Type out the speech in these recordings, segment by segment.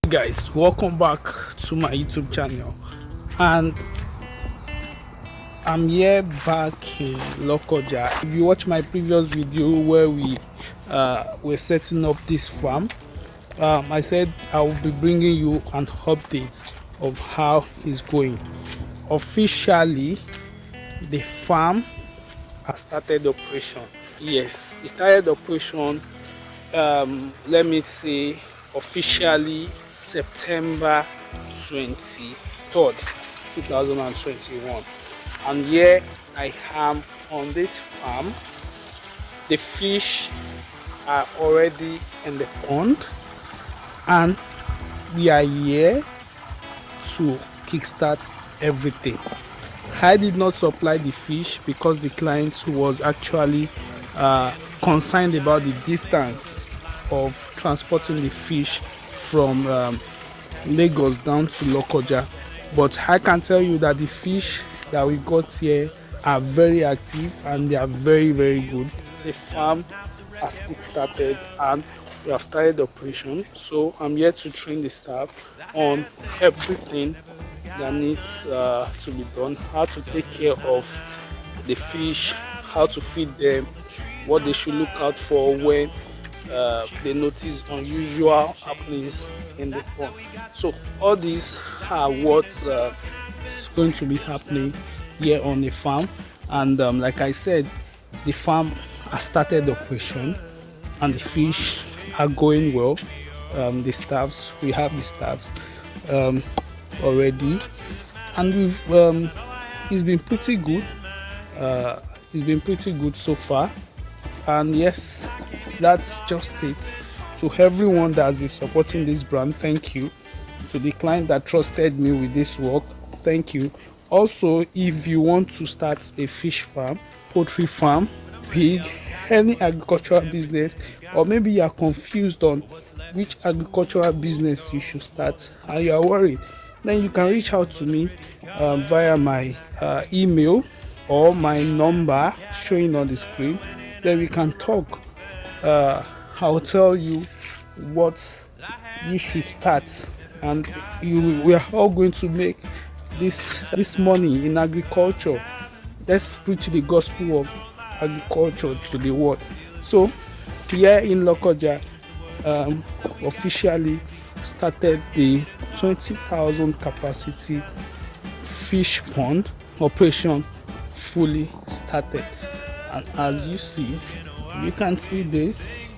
Guys, welcome back to my YouTube channel, and I'm here back in Lokoja. If you watch my previous video where we were setting up this farm, I said I will be bringing you an update of how it's going. Officially, the farm has started operation. Yes, it started operation, let me say officially September 23rd, 2021. And here I am on this farm. The fish are already in the pond, and we are here to kickstart everything. I did not supply the fish because the client was actually concerned about the distance of transporting the fish from Lagos down to Lokoja. But I can tell you that the fish that we got here are very active and they are very good. The farm has kick-started and we have started operation, so I'm here to train the staff on everything that needs to be done, how to take care of the fish, how to feed them, what they should look out for when they notice unusual happenings in the pond. So all these are what is going to be happening here on the farm. And like I said, the farm has started operation and the fish are going well. The staffs, we have the staffs already, and we've it's been pretty good. It's been pretty good so far. And yes, that's just it. To everyone that has been supporting this brand, thank you. To the client that trusted me with this work, thank you. Also, if you want to start a fish farm, poultry farm, pig, any agricultural business, or maybe you are confused on which agricultural business you should start and you are worried, then you can reach out to me via my email or my number showing on the screen. Then we can talk. I'll tell you what you should start, and we are all going to make this money in agriculture. Let's preach the gospel of agriculture to the world. So here in Lokoja, officially started the 20,000 capacity fish pond operation, fully started. And as you see, you can see this,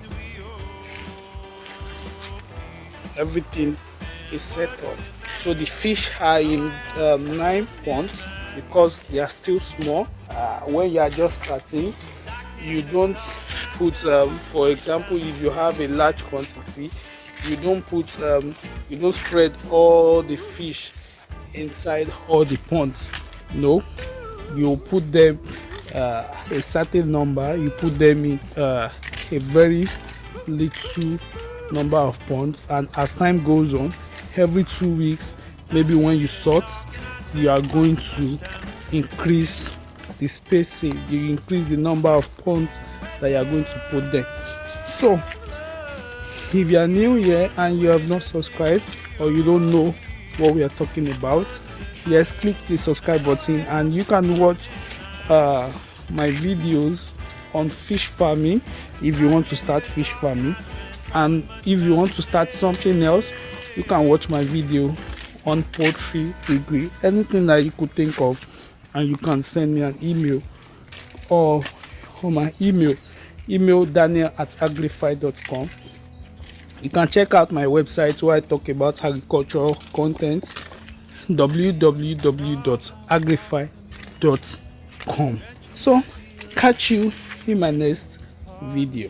everything is set up. So the fish are in 9 ponds because they are still small. When you are just starting, you don't put for example, if you have a large quantity, you don't put you don't spread all the fish inside all the ponds. No, you put them a certain number, you put them in a very little number of ponds, and as time goes on, every 2 weeks, maybe when you sort, you are going to increase the spacing, you increase the number of ponds that you are going to put there. So if you are new here and you have not subscribed, or you don't know what we are talking about, yes, click the subscribe button and you can watch my videos on fish farming if you want to start fish farming. And if you want to start something else, you can watch my video on poultry, piggery, anything that you could think of, and you can send me an email or my email daniel@agrify.com. You can check out my website where I talk about agricultural content, www.agrify.com. So catch you in my next video.